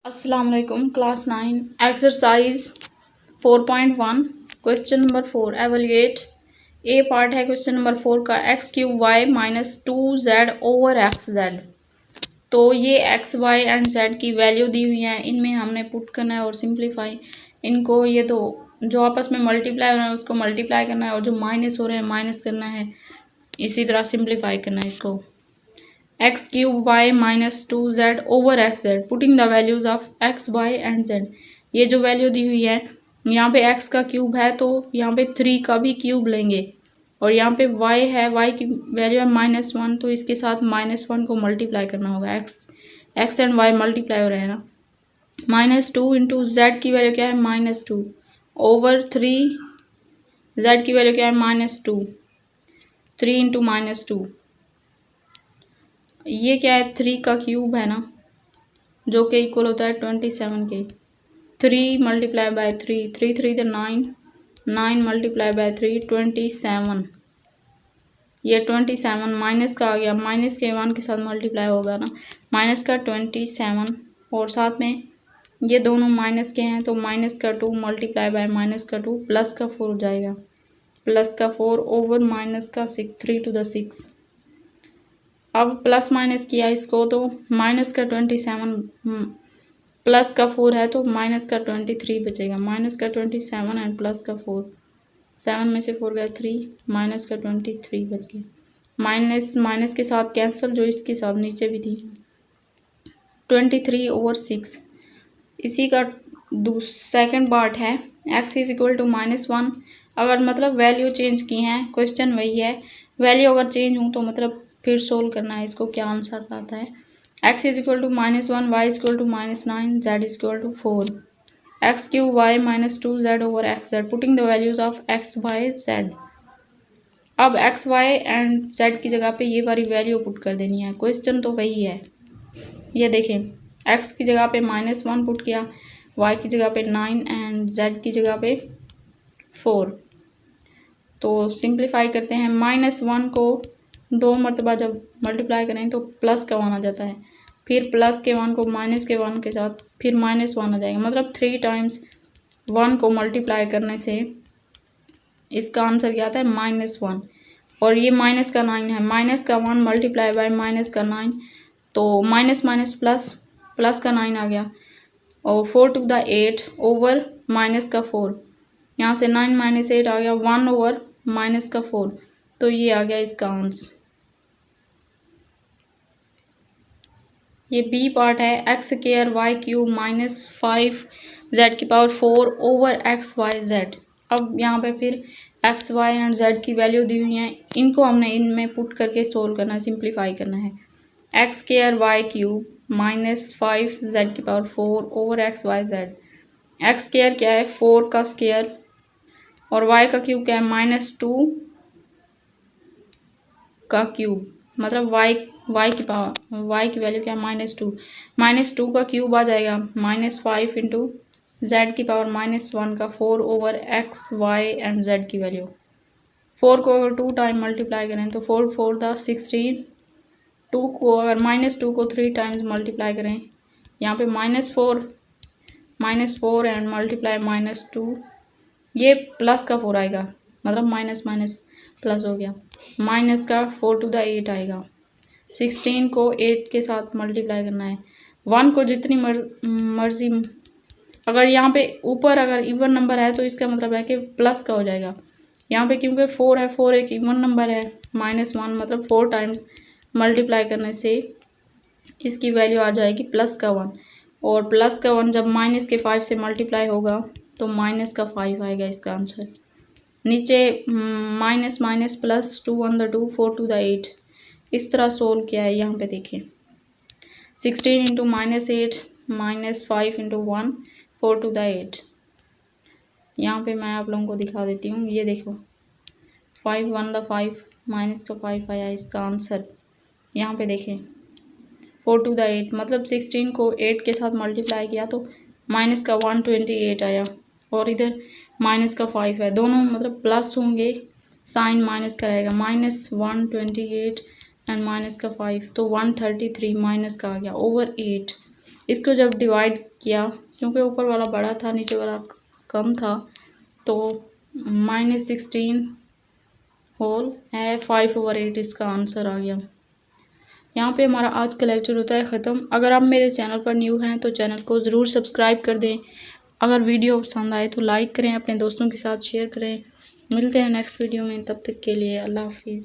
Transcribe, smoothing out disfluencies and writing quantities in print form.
अस्सलाम वालेकुम। Class 9 exercise 4.1 question number 4 evaluate. A part है क्वेश्चन नंबर 4 का x cube y minus 2z over x z. तो ये एक्स वाई एंड जेड की वैल्यू दी हुई है, इनमें हमने पुट करना है और सिंप्लीफाई इनको। ये तो जो आपस में मल्टीप्लाई हो रहा है उसको मल्टीप्लाई करना है और जो माइनस हो रहे हैं माइनस करना है, इसी तरह सिंप्लीफाई करना है इसको। X cube y minus 2z over x z putting the values of x y and z. ये जो वैल्यू दी हुई है, यहाँ पे x का क्यूब है तो यहाँ पे 3 का भी क्यूब लेंगे, और यहाँ पे y है, y की वैल्यू है -1, तो इसके साथ -1 को मल्टीप्लाई करना होगा। x एंड y मल्टीप्लाई हो रहे हैं ना। -2 इंटू जेड की वैल्यू क्या है -2 ओवर 3, जेड की वैल्यू क्या है -2, 3 इंटू -2, ये क्या है 3 का क्यूब है ना, जो कि इक्वल होता है 27 के। 3 मल्टीप्लाई बाय 3, 3 3 तो 9, 9 मल्टीप्लाई बाय 3 27। ये 27 माइनस का आ गया, माइनस के 1 के साथ मल्टीप्लाई होगा ना, माइनस का 27, और साथ में ये दोनों माइनस के हैं तो माइनस का 2 मल्टीप्लाई बाय माइनस का 2 प्लस का 4 हो जाएगा, प्लस का 4 ओवर माइनस का 6, 3 टू द 6। अब प्लस माइनस किया इसको तो माइनस का 27 प्लस का 4 है तो माइनस का 23 बचेगा। माइनस का 27 एंड प्लस का 4, 7 में से 4 गया 3, माइनस का 23 बच गया। माइनस माइनस के साथ कैंसिल, जो इसके साथ नीचे भी थी, 23 ओवर 6। इसी का सेकंड पार्ट है x इज इक्वल टू -1। अगर मतलब वैल्यू चेंज की हैं, क्वेश्चन वही है, वैल्यू अगर चेंज हो तो मतलब फिर सोल्व करना है इसको, क्या आंसर आता है। x is equal to -1, y is equal to -9, z is equal to 4, x cube y minus 2z over x z putting the values of x y z. अब एक्स वाई एंड जेड की जगह पे ये वाली value put कर देनी है, question तो वही है। ये देखें, x की जगह पे -1 पुट किया, y की जगह पे 9 एंड z की जगह पे 4। तो सिंप्लीफाई करते हैं, -1 को 2 मरतबा जब मल्टीप्लाई करें तो प्लस का 1 आ जाता है, फिर प्लस के 1 को माइनस के 1 के साथ फिर -1 आ जाएगा, मतलब 3 टाइम्स 1 को मल्टीप्लाई करने से इसका आंसर क्या आता है -1। और ये माइनस का 9 है, माइनस का 1 मल्टीप्लाई बाय माइनस का 9, तो माइनस माइनस प्लस, प्लस का 9 आ गया, और 4 टू द 8 ओवर माइनस का 4, यहाँ से 9 माइनस 8 आ गया 1 ओवर माइनस का 4, तो ये आ गया इसका आंसर। ये बी पार्ट है x square y cube minus 5 z की power 4 over x y z. अब यहाँ पे फिर एक्स वाई एंड जेड की वैल्यू दी हुई है, इनको हमने इनमें पुट करके सोल्व करना है, सिंप्लीफाई करना है। X square y cube minus 5 z की power 4 over x y z. X square क्या है 4 का स्केयर, और वाई का क्यूब क्या है -2 का क्यूब, मतलब वाई की पावर, वाई की वैल्यू क्या है -2, -2 का क्यूब आ जाएगा -5 इंटू जेड की पावर -1 का 4 over x y and z की वैल्यू। 4 को अगर 2 टाइम मल्टीप्लाई करें तो 4 4 द 16, 2 को अगर -2 को 3 टाइम्स मल्टीप्लाई करें, यहाँ पे -4 एंड मल्टीप्लाई -2, ये प्लस का 4 आएगा, मतलब माइनस माइनस प्लस हो गया, माइनस का 4 टू द 8 आएगा। 16 को 8 के साथ मल्टीप्लाई करना है, 1 को जितनी मर्जी, अगर यहाँ पे ऊपर अगर इवन नंबर है तो इसका मतलब है कि प्लस का हो जाएगा। यहाँ पे क्योंकि 4 है, 4 एक इवन नंबर है, -1 मतलब 4 टाइम्स मल्टीप्लाई करने से इसकी वैल्यू आ जाएगी प्लस का 1, और प्लस का 1 जब माइनस के 5 से मल्टीप्लाई होगा तो माइनस का 5 आएगा इसका आंसर। नीचे minus minus plus 2 on the 2, 4 to the 8, इस तरह सोल्व किया है। यहाँ पे देखें 16 इंटू -8 -5 इंटू 1 4 टू द 8। यहाँ पे मैं आप लोगों को दिखा देती हूँ, ये देखो 5 1 द 5 माइनस का 5 आया इसका आंसर। यहाँ पे देखें 4 टू द 8, मतलब 16 को 8 के साथ मल्टीप्लाई किया तो माइनस का 128 आया, और इधर माइनस का 5 है, दोनों मतलब प्लस होंगे, साइन माइनस का रहेगा, -128 एंड माइनस का 5, तो 133 माइनस का आ गया ओवर 8। इसको जब डिवाइड किया, क्योंकि ऊपर वाला बड़ा था नीचे वाला कम था, तो -16 होल है 5/8 इसका आंसर आ गया। यहाँ पे हमारा आज का लेक्चर होता है ख़त्म। अगर आप मेरे चैनल पर न्यू हैं तो चैनल को ज़रूर सब्सक्राइब कर दें। अगर वीडियो पसंद आए तो लाइक करें, अपने दोस्तों के साथ शेयर करें। मिलते हैं नेक्स्ट वीडियो में, तब तक के लिए अल्लाह हाफिज़।